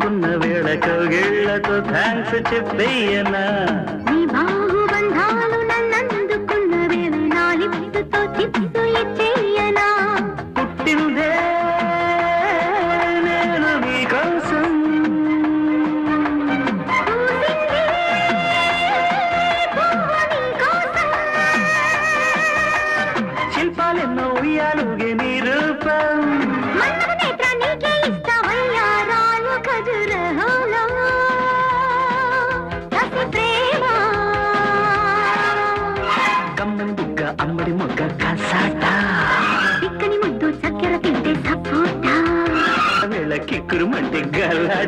అందుకున్న వేళ కౌగిళ్లతో థ్యాంక్స్ చెప్పేయనా నీ బాహుబంధాలు నన్నందుకున్న వేళ నా లిప్సుతో చిప్సు ఇచ్చేయనా పుట్టిందే నేను నీకోసం శిల్పాలెన్నో ఉయ్యాలుగే నీ రూపం కమ్మని బుగ్గ అమ్మడి మొగ్గ కసాట చిక్కని ముద్దు చక్కెర తింటే సపోటా వేళ కిక్కురు మంటే గలాట